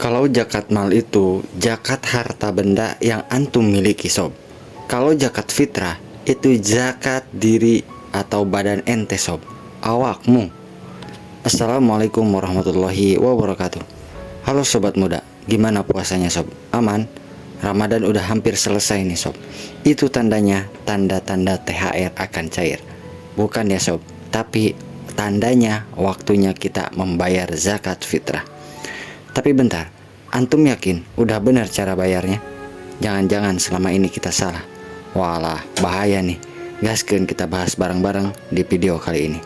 Kalau zakat mal itu zakat harta benda yang antum miliki sob. Kalau zakat fitrah itu zakat diri atau badan ente sob, awakmu. Assalamualaikum warahmatullahi wabarakatuh. Halo sobat muda, gimana puasanya sob? Aman? Ramadan udah hampir selesai nih sob. Itu tandanya tanda-tanda THR akan cair. Bukan ya sob, tapi tandanya waktunya kita membayar zakat fitrah. Tapi bentar, antum yakin udah benar cara bayarnya? Jangan-jangan selama ini kita salah. Walah, bahaya nih. Gaskeun kita bahas bareng-bareng di video kali ini.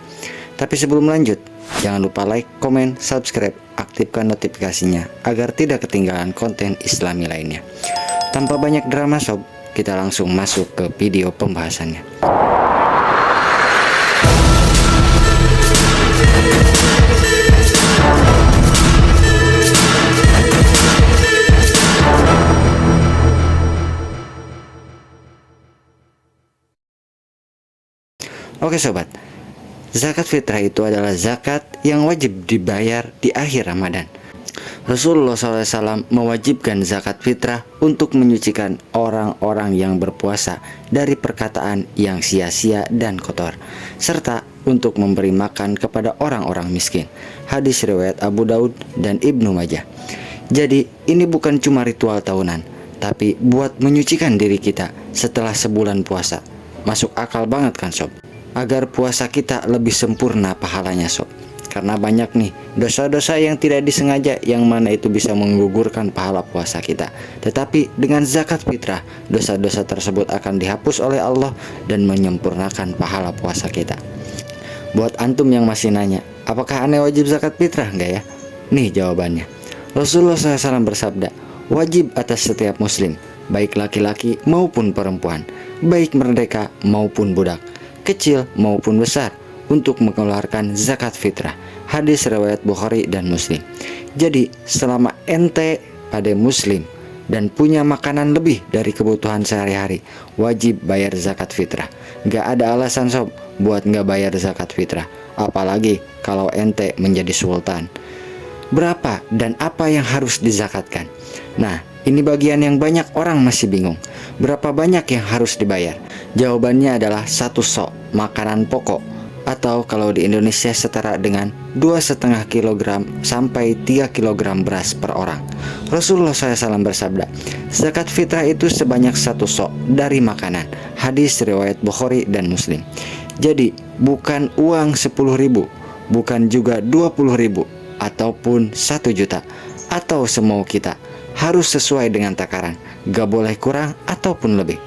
Tapi sebelum lanjut, jangan lupa like, komen, subscribe, aktifkan notifikasinya agar tidak ketinggalan konten Islami lainnya. Tanpa banyak drama sob, kita langsung masuk ke video pembahasannya. Oke sobat, zakat fitrah itu adalah zakat yang wajib dibayar di akhir Ramadan. Rasulullah SAW mewajibkan zakat fitrah untuk menyucikan orang-orang yang berpuasa dari perkataan yang sia-sia dan kotor, serta untuk memberi makan kepada orang-orang miskin. Hadis riwayat Abu Daud dan Ibnu Majah. Jadi ini bukan cuma ritual tahunan, tapi buat menyucikan diri kita setelah sebulan puasa. Masuk akal banget kan sob? Agar puasa kita lebih sempurna pahalanya sob. Karena banyak nih dosa-dosa yang tidak disengaja yang mana itu bisa menggugurkan pahala puasa kita. Tetapi dengan zakat fitrah, dosa-dosa tersebut akan dihapus oleh Allah dan menyempurnakan pahala puasa kita. Buat antum yang masih nanya, apakah aneh wajib zakat fitrah enggak ya? Nih jawabannya. Rasulullah SAW bersabda, wajib atas setiap muslim, baik laki-laki maupun perempuan, baik merdeka maupun budak, kecil maupun besar, untuk mengeluarkan zakat fitrah. Hadis riwayat Bukhari dan Muslim. Jadi selama ente pada muslim dan punya makanan lebih dari kebutuhan sehari-hari, wajib bayar zakat fitrah. Gak ada alasan sob buat gak bayar zakat fitrah. Apalagi kalau ente menjadi sultan. Berapa dan apa yang harus dizakatkan? Nah, ini bagian yang banyak orang masih bingung. Berapa banyak yang harus dibayar? Jawabannya adalah 1 sok makanan pokok, atau kalau di Indonesia setara dengan 2,5 kg sampai 3 kg beras per orang. Rasulullah SAW bersabda, zakat fitrah itu sebanyak 1 sok dari makanan. Hadis riwayat Bukhari dan Muslim. Jadi bukan uang 10.000, bukan juga 20.000 ataupun 1 juta, atau semau kita. Harus sesuai dengan takaran, gak boleh kurang ataupun lebih.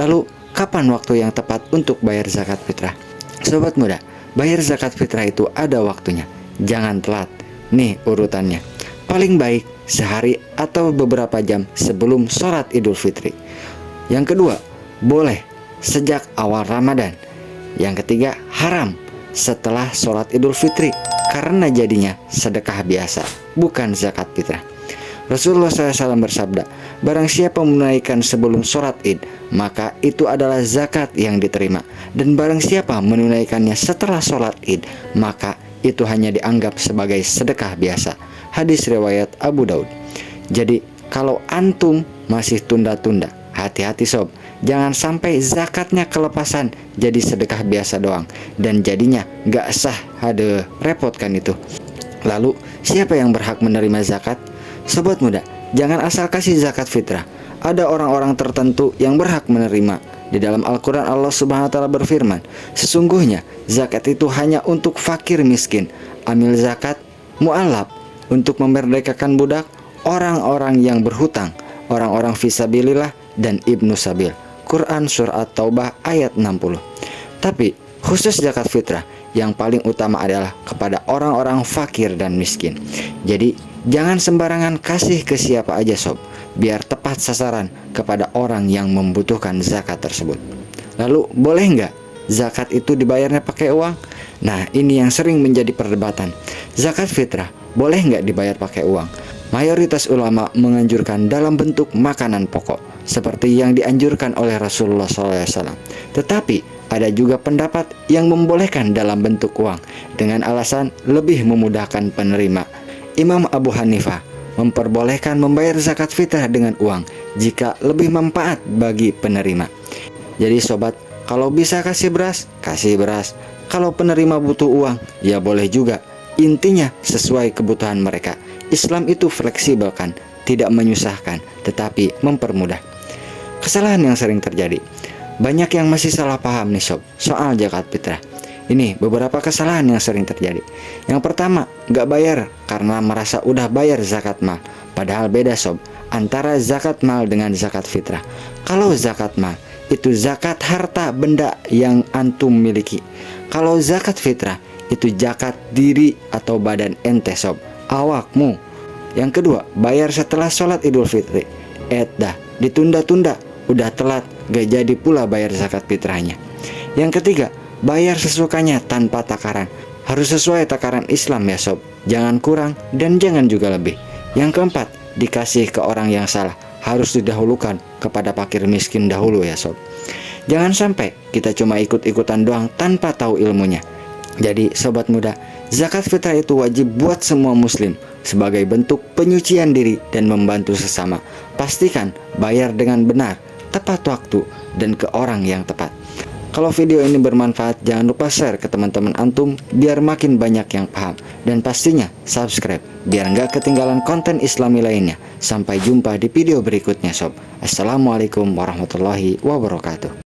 Lalu kapan waktu yang tepat untuk bayar zakat fitrah? Sobat muda, bayar zakat fitrah itu ada waktunya. Jangan telat. Nih urutannya. Paling baik sehari atau beberapa jam sebelum sholat Idul Fitri. Yang kedua, boleh sejak awal Ramadan. Yang ketiga, haram setelah sholat Idul Fitri, karena jadinya sedekah biasa, bukan zakat fitrah. Rasulullah SAW bersabda, barang siapa menunaikan sebelum sholat id, maka itu adalah zakat yang diterima. Dan barang siapa menunaikannya setelah sholat id, maka itu hanya dianggap sebagai sedekah biasa. Hadis riwayat Abu Daud. Jadi kalau antum masih tunda-tunda, hati-hati sob. Jangan sampai zakatnya kelepasan jadi sedekah biasa doang, dan jadinya gak sah. Aduh, repot kan itu. Lalu siapa yang berhak menerima zakat? Sobat muda, jangan asal kasih zakat fitrah. Ada orang-orang tertentu yang berhak menerima. Di dalam Al-Quran Allah Subhanahu wa Ta'ala berfirman, sesungguhnya zakat itu hanya untuk fakir miskin, amil zakat, mu'alaf, untuk memerdekakan budak, orang-orang yang berhutang, orang-orang fisabilillah, dan ibnu sabil. Quran Surah At-Taubah ayat 60. Tapi khusus zakat fitrah yang paling utama adalah kepada orang-orang fakir dan miskin. Jadi jangan sembarangan kasih ke siapa aja sob, biar tepat sasaran kepada orang yang membutuhkan zakat tersebut. Lalu boleh nggak zakat itu dibayarnya pakai uang? Nah ini yang sering menjadi perdebatan. Zakat fitrah boleh nggak dibayar pakai uang? Mayoritas ulama menganjurkan dalam bentuk makanan pokok, seperti yang dianjurkan oleh Rasulullah SAW. Tetapi ada juga pendapat yang membolehkan dalam bentuk uang dengan alasan lebih memudahkan penerima. Imam Abu Hanifah memperbolehkan membayar zakat fitrah dengan uang jika lebih manfaat bagi penerima. Jadi sobat, kalau bisa kasih beras, kasih beras. Kalau penerima butuh uang, ya boleh juga. Intinya sesuai kebutuhan mereka. Islam itu fleksibel kan, tidak menyusahkan, tetapi mempermudah. Kesalahan yang sering terjadi, banyak yang masih salah paham nih sob, soal zakat fitrah. Ini beberapa kesalahan yang sering terjadi. Yang pertama, gak bayar karena merasa udah bayar zakat mal. Padahal beda sob, antara zakat mal dengan zakat fitrah. Kalau zakat mal, itu zakat harta benda yang antum miliki. Kalau zakat fitrah, itu zakat diri atau badan ente sob, awakmu. Yang kedua, bayar setelah sholat idul fitri. Dah, ditunda-tunda, udah telat, gak jadi pula bayar zakat fitrahnya. Yang ketiga, bayar sesukanya tanpa takaran. Harus sesuai takaran Islam ya sob, jangan kurang dan jangan juga lebih. Yang keempat, dikasih ke orang yang salah. Harus didahulukan kepada fakir miskin dahulu ya sob. Jangan sampai kita cuma ikut-ikutan doang tanpa tahu ilmunya. Jadi sobat muda, zakat fitrah itu wajib buat semua muslim sebagai bentuk penyucian diri dan membantu sesama. Pastikan bayar dengan benar, tepat waktu, dan ke orang yang tepat. Kalau video ini bermanfaat, jangan lupa share ke teman-teman antum biar makin banyak yang paham. Dan pastinya subscribe biar nggak ketinggalan konten islami lainnya. Sampai jumpa di video berikutnya sob. Assalamualaikum warahmatullahi wabarakatuh.